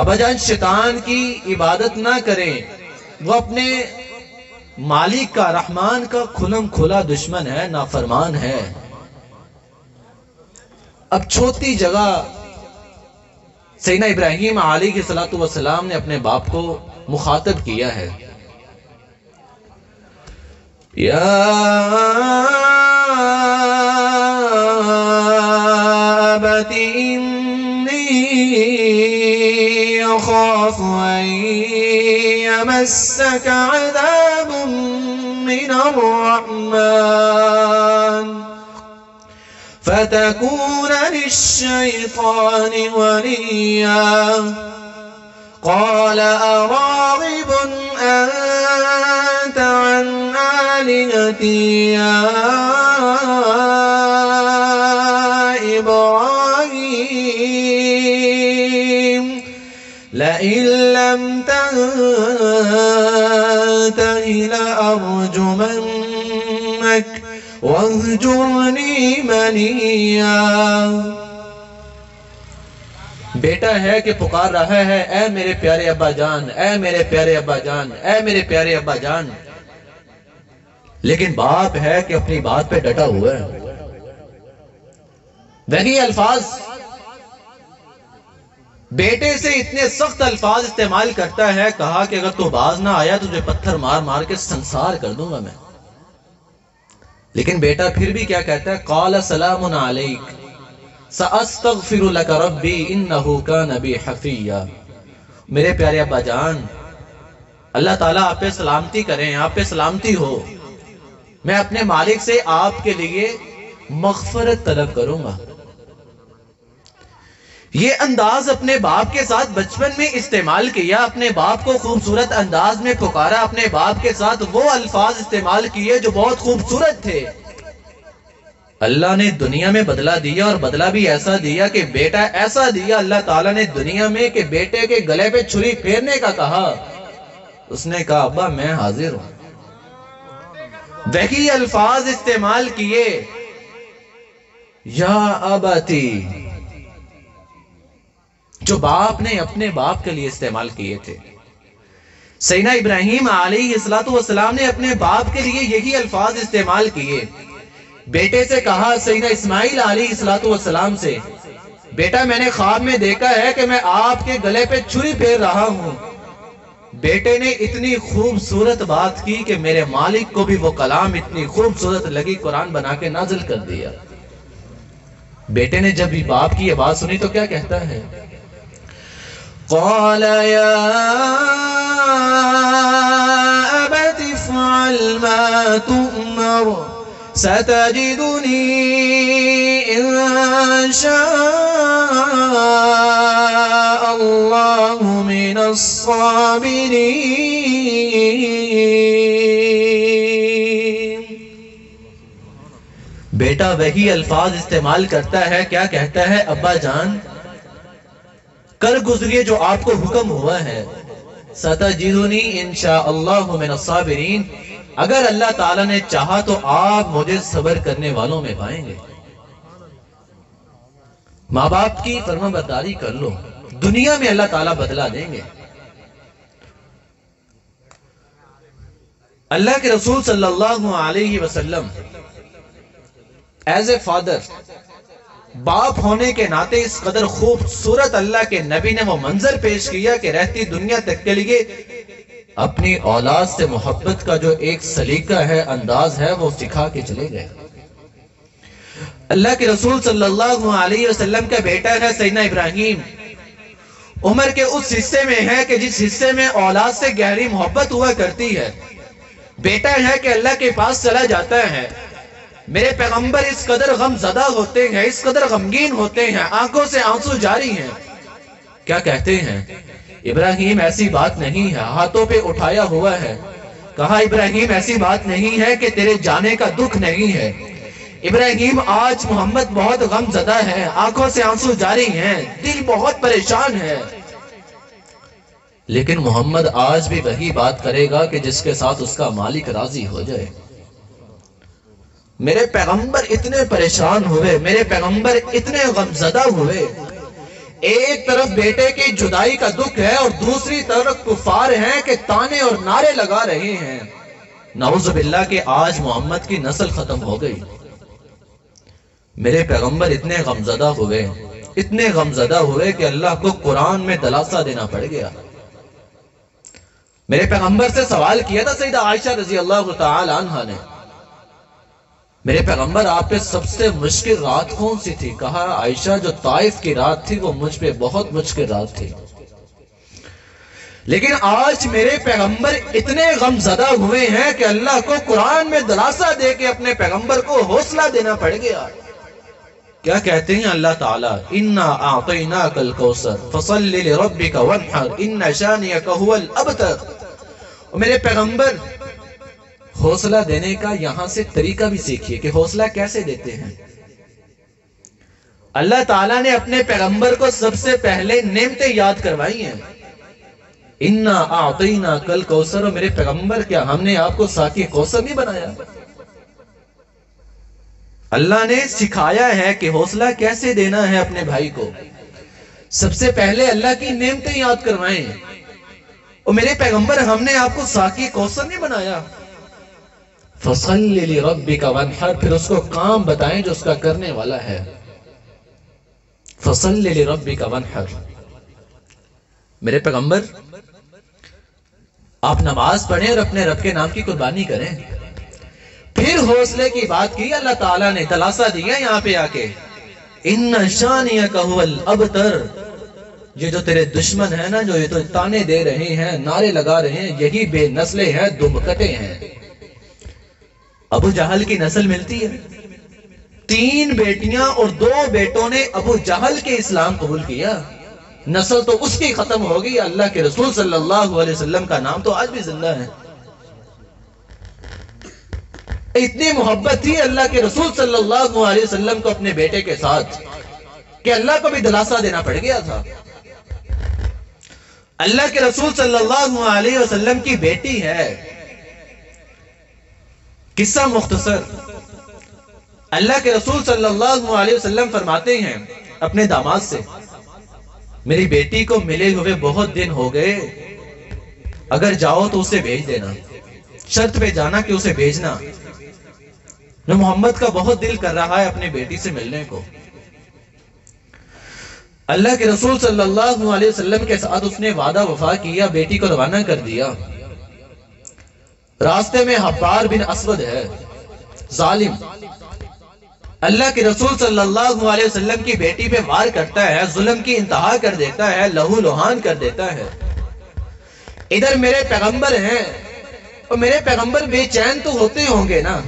ابا جان شیطان کی عبادت نہ کریں، وہ اپنے مالک کا، رحمان کا کھلم کھلا دشمن ہے، نافرمان ہے۔ اب چھوٹی جگہ سیدنا ابراہیم علیہ السلام نے اپنے باپ کو مخاطب کیا ہے، یا ابت انی اخاف ان یمسک عذاب من الرحمن فتكون للشيطان وليا قال أراغب أنت عن آلهتي يا إبراهيم لئن لم تنته لأرجمنك وَاهْجُرْنِي مَلِيًّا۔ بیٹا ہے کہ پکار رہا ہے اے میرے پیارے ابا جان، اے میرے پیارے ابا جان، اے میرے پیارے ابا جان، لیکن باپ ہے کہ اپنی بات پہ ڈٹا ہوا ہے۔ وہی الفاظ بیٹے سے اتنے سخت الفاظ استعمال کرتا ہے، کہا کہ اگر تو باز نہ آیا تجھے پتھر مار مار کے سنسار کر دوں گا میں۔ لیکن بیٹا پھر بھی کیا کہتا ہے، قال سلام علیک ساستغفر لک ربی انہ کان بی حفیا۔ میرے پیارے ابا جان اللہ تعالیٰ آپ پہ سلامتی کریں، آپ پہ سلامتی ہو، میں اپنے مالک سے آپ کے لیے مغفرت طلب کروں گا۔ یہ انداز اپنے باپ کے ساتھ بچپن میں استعمال کیا، اپنے باپ کو خوبصورت انداز میں پکارا، اپنے باپ کے ساتھ وہ الفاظ استعمال کیے جو بہت خوبصورت تھے۔ اللہ نے دنیا میں بدلہ دیا، اور بدلہ بھی ایسا دیا کہ بیٹا ایسا دیا اللہ تعالیٰ نے دنیا میں کہ بیٹے کے گلے پہ چھری پھیرنے کا کہا، اس نے کہا ابا میں حاضر ہوں۔ وہی الفاظ استعمال کیے، یا اباتی، جو باپ نے اپنے باپ کے لیے استعمال کیے تھے۔ سیدنا ابراہیم علیہ السلام نے اپنے باپ کے لیے یہی الفاظ استعمال کیے۔ بیٹے سے کہا سیدنا اسماعیل علیہ السلام سے، بیٹا میں نے خواب میں دیکھا ہے کہ میں آپ کے گلے پہ چھری پھیر رہا ہوں۔ بیٹے نے اتنی خوبصورت بات کی کہ میرے مالک کو بھی وہ کلام اتنی خوبصورت لگی، قرآن بنا کے نازل کر دیا۔ بیٹے نے جب بھی باپ کی یہ بات سنی تو کیا کہتا ہے، قال يا أبت افعل ما تؤمر ستجدني إن شاء الله من الصابرين۔ بیٹا وہی الفاظ استعمال کرتا ہے، کیا کہتا ہے، ابا جان کر گزریے جو آپ کو حکم ہوا ہے، ستجدنی انشاءاللہ من الصابرین، اگر اللہ تعالیٰ نے چاہا تو آپ مجھے صبر کرنے والوں میں پائیں گے۔ ماں باپ کی فرما برداری کر لو، دنیا میں اللہ تعالیٰ بدلہ دیں گے۔ اللہ کے رسول صلی اللہ علیہ وسلم ایز اے فادر، باپ ہونے کے ناطے اس قدر خوبصورت اللہ کے نبی نے وہ منظر پیش کیا کہ رہتی دنیا تک کے لیے اپنی اولاد سے محبت کا جو ایک سلیقہ ہے، انداز ہے، وہ سکھا کے چلے گئے۔ اللہ کے رسول صلی اللہ علیہ وسلم کا بیٹا ہے سیدنا ابراہیم، عمر کے اس حصے میں ہے کہ جس حصے میں اولاد سے گہری محبت ہوا کرتی ہے۔ بیٹا ہے کہ اللہ کے پاس چلا جاتا ہے، میرے پیغمبر اس قدر غم زدہ ہوتے ہیں، اس قدر غمگین ہوتے ہیں، آنکھوں سے آنسو جاری ہیں، کیا کہتے ہیں، ابراہیم ایسی بات نہیں ہے، ہاتھوں پہ اٹھایا ہوا ہے، کہا ابراہیم ایسی بات نہیں ہے کہ تیرے جانے کا دکھ نہیں ہے، ابراہیم آج محمد بہت غم زدہ ہے، آنکھوں سے آنسو جاری ہیں، دل بہت پریشان ہے۔ لیکن محمد آج بھی وہی بات کرے گا کہ جس کے ساتھ اس کا مالک راضی ہو جائے۔ میرے پیغمبر اتنے پریشان ہوئے، میرے پیغمبر اتنے غمزدہ ہوئے، ایک طرف بیٹے کی جدائی کا دکھ ہے اور دوسری طرف کفار ہیں کہ تانے اور نعرے لگا رہے ہیں، نعوذ باللہ کہ آج محمد کی نسل ختم ہو گئی۔ میرے پیغمبر اتنے غمزدہ ہوئے، اتنے غمزدہ ہوئے کہ اللہ کو قرآن میں دلاسا دینا پڑ گیا۔ میرے پیغمبر سے سوال کیا تھا سیدہ عائشہ رضی اللہ تعالی عنہا نے، میرے پیغمبر آپ پہ سب سے مشکل رات کون سی تھی؟ کہا عائشہ جو طائف کی رات تھی وہ مجھ پہ بہت مشکل رات تھی۔ لیکن آج میرے پیغمبر اتنے غمزدہ ہوئے ہیں کہ اللہ کو قرآن میں دلاسا دے کے اپنے پیغمبر کو حوصلہ دینا پڑ گیا۔ کیا کہتے ہیں اللہ تعالیٰ؟ اِنَّا أَعْطَيْنَاكَ الْكَوْثَرَ فَصَلِّ لِرَبِّكَ وَانْحَرْ إِنَّ شَانِئَكَ هُوَ الْأَبْتَرُ۔ اور میرے پیغمبر حوصلہ دینے کا یہاں سے طریقہ بھی سیکھیے کہ حوصلہ کیسے دیتے ہیں۔ اللہ تعالیٰ نے اپنے پیغمبر کو سب سے پہلے نعمتیں یاد کروائی ہیں۔ اِنَّا أَعْطَيْنَاكَ الْكَوْثَرَ، میرے پیغمبر کیا ہم نے آپ کو ساقی کوثر نہیں بنایا؟ اللہ نے سکھایا ہے کہ حوصلہ کیسے دینا ہے اپنے بھائی کو۔ سب سے پہلے اللہ کی نعمتیں یاد کروائیں۔ اور میرے پیغمبر ہم نے آپ کو ساقی کوثر نہیں بنایا۔ فَصَلِّ لِرَبِّكَ وَانْحَرْ، پھر اس کو کام بتائیں جو اس کا کرنے والا ہے۔ فَصَلِّ لِرَبِّكَ وَانْحَرْ، میرے پیغمبر آپ نماز پڑھیں اور اپنے رب کے نام کی قربانی کریں۔ پھر حوصلے کی بات کی اللہ تعالیٰ نے، دلاسا دیا یہاں پہ آ کے، اِنَّ شَانِئَكَ هُوَ الْأَبْتَرُ، یہ جو تیرے دشمن ہیں نا، جو یہ تو تانے دے رہے ہیں، نعرے لگا رہے ہیں، یہی بے نسلیں ہیں، دمکٹے ہیں۔ ابو جہل کی نسل ملتی ہے، 3 بیٹیاں اور 2 بیٹوں نے ابو جہل کے اسلام قبول کیا، نسل تو اس کی ختم ہوگی۔ اللہ کے رسول صلی اللہ علیہ وسلم کا نام تو آج بھی زندہ ہے۔ اتنی محبت تھی اللہ کے رسول صلی اللہ علیہ وسلم کو اپنے بیٹے کے ساتھ کہ اللہ کو بھی دلاسا دینا پڑ گیا تھا۔ اللہ کے رسول صلی اللہ علیہ وسلم کی بیٹی ہے، قصہ مختصر، اللہ کے رسول صلی اللہ علیہ وسلم فرماتے ہیں اپنے داماد سے، میری بیٹی کو ملے ہوئے بہت دن ہو گئے، اگر جاؤ تو اسے بھیج دینا، شرط پہ جانا کہ اسے بھیجنا، جو محمد کا بہت دل کر رہا ہے اپنی بیٹی سے ملنے کو۔ اللہ کے رسول صلی اللہ علیہ وسلم کے ساتھ اس نے وعدہ وفا کیا، بیٹی کو روانہ کر دیا۔ راستے میں حبار بن اسود ہے، ظالم، اللہ کے رسول صلی اللہ علیہ وسلم کی بیٹی پہ وار کرتا ہے، ظلم کی انتہا کر دیتا ہے، لہو لہان کر دیتا ہے۔ ادھر میرے پیغمبر ہیں اور میرے پیغمبر بے چین تو ہوتے ہوں گے نا،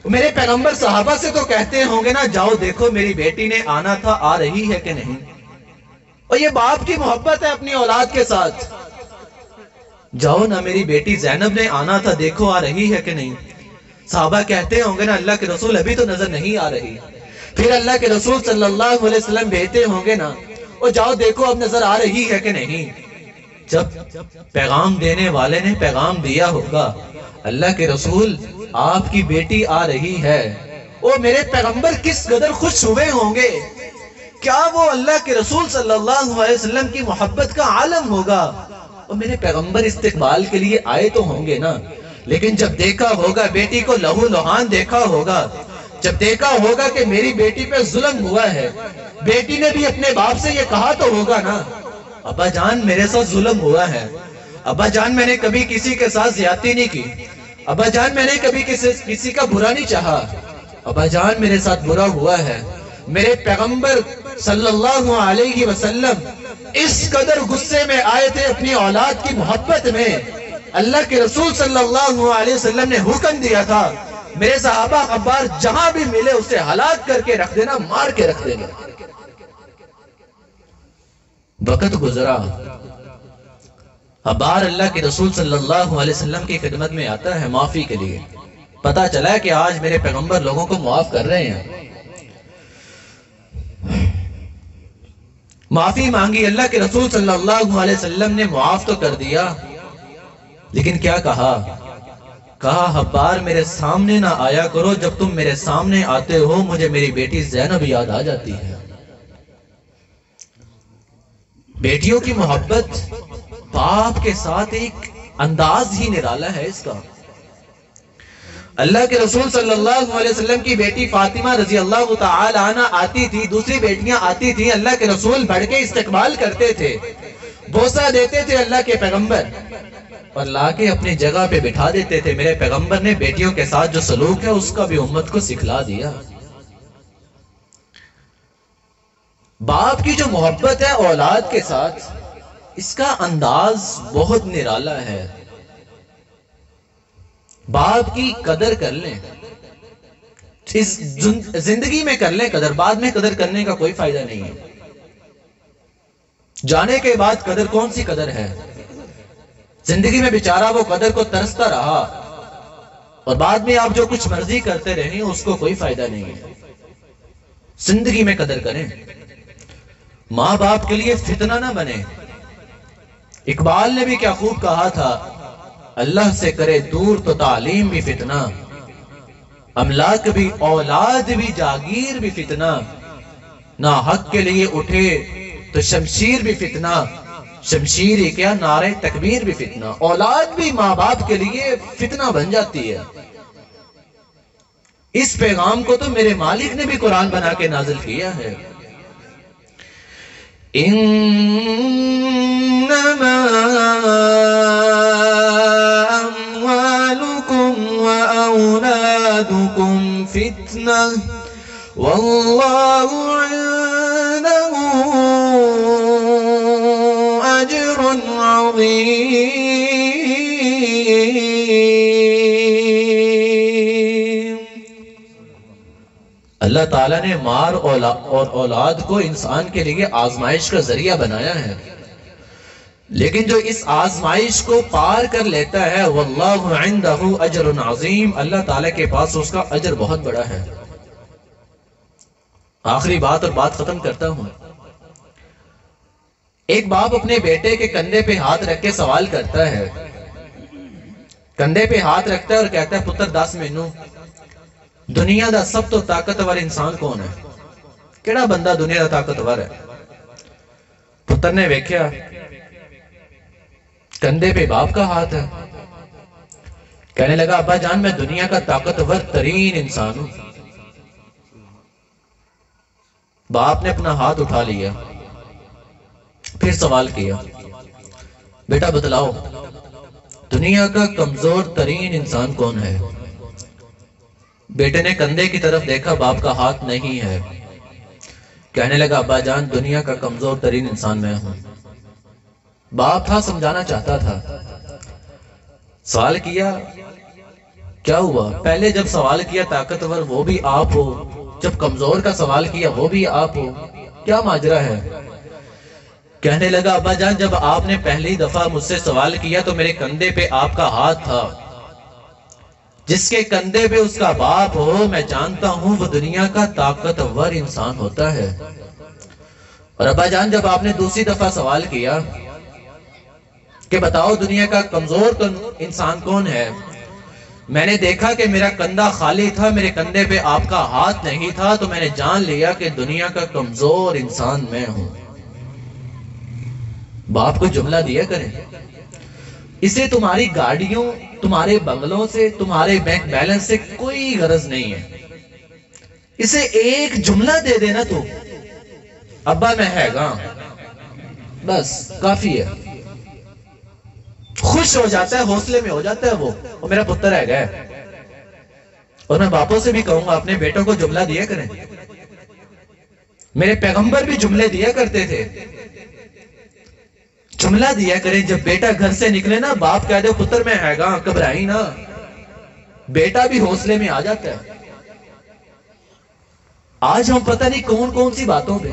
میرے پیغمبر صحابہ سے تو کہتے ہوں گے نا، جاؤ دیکھو میری بیٹی نے آنا تھا، آ رہی ہے کہ نہیں۔ اور یہ باپ کی محبت ہے اپنی اولاد کے ساتھ، جاؤ نا میری بیٹی زینب نے آنا تھا، دیکھو آ رہی ہے کہ نہیں۔ صحابہ کہتے ہوں گے نا، اللہ کے رسول ابھی تو نظر نہیں آ رہی۔ پھر اللہ کے رسول صلی اللہ علیہ وسلم بھیجتے ہوں گے نا، اور جاؤ دیکھو اب نظر آ رہی ہے کہ نہیں۔ جب پیغام دینے والے نے پیغام دیا ہوگا، اللہ کے رسول آپ کی بیٹی آ رہی ہے، اور میرے پیغمبر کس قدر خوش ہوئے ہوں گے، کیا وہ اللہ کے رسول صلی اللہ علیہ وسلم کی محبت کا عالم ہوگا۔ اور میرے پیغمبر استقبال کے لیے آئے تو ہوں گے نا، لیکن جب دیکھا ہوگا بیٹی کو لہو لہان دیکھا ہوگا، جب دیکھا ہوگا کہ میری بیٹی پہ ظلم ہوا ہے، بیٹی نے بھی اپنے باپ سے یہ کہا تو ہوگا نا، ابا جان میرے ساتھ ظلم ہوا ہے، ابا جان میں نے کبھی کسی کے ساتھ زیادتی نہیں کی، ابا جان میں نے کبھی کسی کا برا نہیں چاہا، ابا جان میرے ساتھ برا ہوا ہے۔ میرے پیغمبر صلی اللہ علیہ وسلم اس قدر غصے میں آئے تھے اپنی اولاد کی محبت میں، اللہ کے رسول صلی اللہ علیہ وسلم نے حکم دیا تھا، میرے صحابہ خبار جہاں بھی ملے اسے ہلاک کر کے رکھ دینا، مار کے رکھ دینا۔ وقت گزرا، حبار اللہ کے رسول صلی اللہ علیہ وسلم کی خدمت میں آتا ہے معافی کے لیے، پتا چلا کہ آج میرے پیغمبر لوگوں کو معاف کر رہے ہیں۔ معافی مانگی، اللہ کے رسول صلی اللہ علیہ وسلم نے معاف تو کر دیا، لیکن کیا کہا؟ کہا حبار میرے سامنے نہ آیا کرو، جب تم میرے سامنے آتے ہو مجھے میری بیٹی زینب یاد آ جاتی ہے۔ بیٹیوں کی محبت باپ کے ساتھ ایک انداز ہی نرالا ہے اس کا۔ اللہ کے رسول صلی اللہ علیہ وسلم کی بیٹی فاطمہ رضی اللہ تعالی عنہ آتی تھی، دوسری بیٹیاں آتی تھی، اللہ کے رسول بڑھ کے استقبال کرتے تھے، بوسہ دیتے تھے اللہ کے پیغمبر، اور لا کے اپنی جگہ پہ بٹھا دیتے تھے۔ میرے پیغمبر نے بیٹیوں کے ساتھ جو سلوک ہے اس کا بھی امت کو سکھلا دیا۔ باپ کی جو محبت ہے اولاد کے ساتھ، اس کا انداز بہت نرالا ہے۔ باپ کی قدر کر لیں، اس زندگی میں کر لیں قدر، بعد میں قدر کرنے کا کوئی فائدہ نہیں ہے۔ جانے کے بعد قدر کون سی قدر ہے؟ زندگی میں بیچارہ وہ قدر کو ترستا رہا، اور بعد میں آپ جو کچھ مرضی کرتے رہیں اس کو کوئی فائدہ نہیں ہے۔ زندگی میں قدر کریں، ماں باپ کے لیے فتنہ نہ بنے۔ اقبال نے بھی کیا خوب کہا تھا، اللہ سے کرے دور تو تعلیم بھی فتنہ، املاک بھی اولاد بھی جاگیر بھی فتنہ، نہ حق کے لیے اٹھے تو شمشیر بھی فتنہ، شمشیر ہی کیا نعرہ تکبیر بھی فتنہ۔ اولاد بھی ماں باپ کے لیے فتنہ بن جاتی ہے۔ اس پیغام کو تو میرے مالک نے بھی قرآن بنا کے نازل کیا ہے۔ انما اموالکم واولادکم فتنہ واللہ عنده اجر عظیم۔ اللہ تعالیٰ نے مال اور اولاد کو انسان کے لیے آزمائش کا ذریعہ بنایا ہے، لیکن جو اس آزمائش کو پار کر لیتا ہے واللہ عنہ اجر عظیم، اللہ تعالیٰ کے پاس اس کا اجر بہت بڑا ہے۔ آخری بات اور بات ختم کرتا ہوں۔ ایک باپ اپنے بیٹے کے کندھے پہ ہاتھ رکھ کے سوال کرتا ہے، کندھے پہ ہاتھ رکھتا ہے اور کہتا ہے پتر دس مینوں دنیا دا سب تو طاقتور انسان کون ہے؟ کیڑا بندہ دنیا دا طاقتور ہے؟ پتر نے ویکھیا کندھے پہ باپ کا ہاتھ ہے، کہنے لگا ابا جان میں دنیا کا طاقتور ترین انسان ہوں۔ باپ نے اپنا ہاتھ اٹھا لیا، پھر سوال کیا بیٹا بتلاؤ دنیا کا کمزور ترین انسان کون ہے؟ بیٹے نے کندھے کی طرف دیکھا، باپ کا ہاتھ نہیں ہے، کہنے لگا ابا جان دنیا کا کمزور ترین انسان میں ہوں۔ باپ تھا سمجھانا چاہتا تھا، سوال کیا کیا ہوا؟ پہلے جب سوال کیا طاقتور وہ بھی آپ ہو، جب کمزور کا سوال کیا وہ بھی آپ ہو، کیا ماجرا ہے؟ کہنے لگا ابا جان جب آپ نے پہلی دفعہ مجھ سے سوال کیا تو میرے کندھے پہ آپ کا ہاتھ تھا، جس کے کندھے پہ اس کا باپ ہو میں جانتا ہوں وہ دنیا کا طاقتور انسان ہوتا ہے۔ اور ابا جان جب آپ نے دوسری دفعہ سوال کیا کہ بتاؤ دنیا کا کمزور انسان کون ہے، میں نے دیکھا کہ میرا کندھا خالی تھا، میرے کندھے پہ آپ کا ہاتھ نہیں تھا، تو میں نے جان لیا کہ دنیا کا کمزور انسان میں ہوں۔ باپ کو جملہ دیا کریں، اسے تمہاری گاڑیوں، تمہارے بنگلوں سے، تمہارے بینک بیلنس سے کوئی غرض نہیں ہے، اسے ایک جملہ دے دینا تو ابا میں ہے گا، بس کافی ہے، خوش ہو جاتا ہے، حوصلے میں ہو جاتا ہے وہ میرا پتر ہے گا۔ اور میں باپوں سے بھی کہوں گا اپنے بیٹوں کو جملہ دیا کریں، میرے پیغمبر بھی جملے دیا کرتے تھے، جملہ دیا کریں، جب بیٹا گھر سے نکلے نا باپ کہہ دے پتر میں ہے گا، گھبرائی نا، بیٹا بھی حوصلے میں آ جاتا ہے۔ آج ہم پتہ نہیں کون کون سی باتوں پہ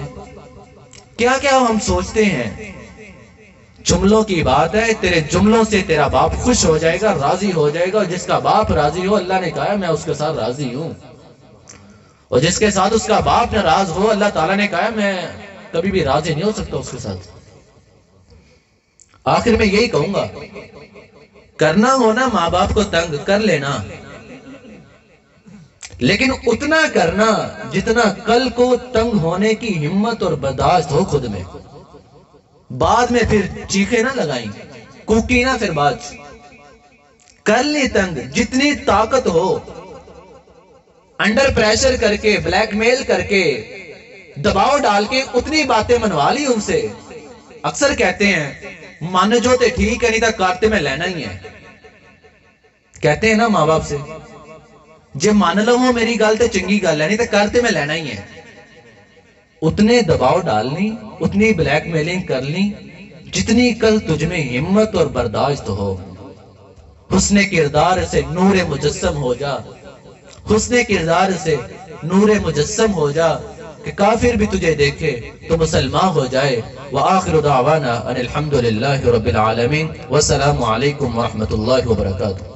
کیا کیا ہم سوچتے ہیں، جملوں کی بات ہے، تیرے جملوں سے تیرا باپ خوش ہو جائے گا، راضی ہو جائے گا، اور جس کا باپ راضی ہو اللہ نے کہا میں اس کے ساتھ راضی ہوں، اور جس کے ساتھ اس کا باپ ناراض ہو اللہ تعالیٰ نے کہا میں کبھی بھی راضی نہیں ہو سکتا اس کے ساتھ۔ آخر میں یہی کہوں گا، کرنا ہونا ماں باپ کو تنگ کر لینا، لیکن اتنا کرنا جتنا کل کو تنگ ہونے کی ہمت اور برداشت ہو خود میں، بعد میں پھر چیخے نہ لگائیں، کوکی نہ پھر بات، کر لی تنگ جتنی طاقت ہو، انڈر پریشر کر کے، بلیک میل کر کے، دباؤ ڈال کے اتنی باتیں منوا لی ان سے۔ اکثر کہتے ہیں مان جو تے ٹھیک ہے، نہیں تا کارتے میں لینا ہی ہے، کہتے ہیں نا ماں باپ سے، جے مان لو میری گل تے چنگی گل ہے، نہیں تا کارتے میں لینا ہی ہے۔ اتنے دباؤ ڈالنی، اتنی بلیک میلنگ کرنی جتنی کل تجھ میں ہمت اور برداشت ہو۔ حسن کردار سے نور مجسم ہو جا، حسن کردار سے نور مجسم ہو جا، کہ کافر بھی تجھے دیکھے تو مسلمان ہو جائے۔ وآخر دعوانا ان الحمدللہ رب العالمین، والسلام علیکم ورحمۃ اللہ وبرکاتہ۔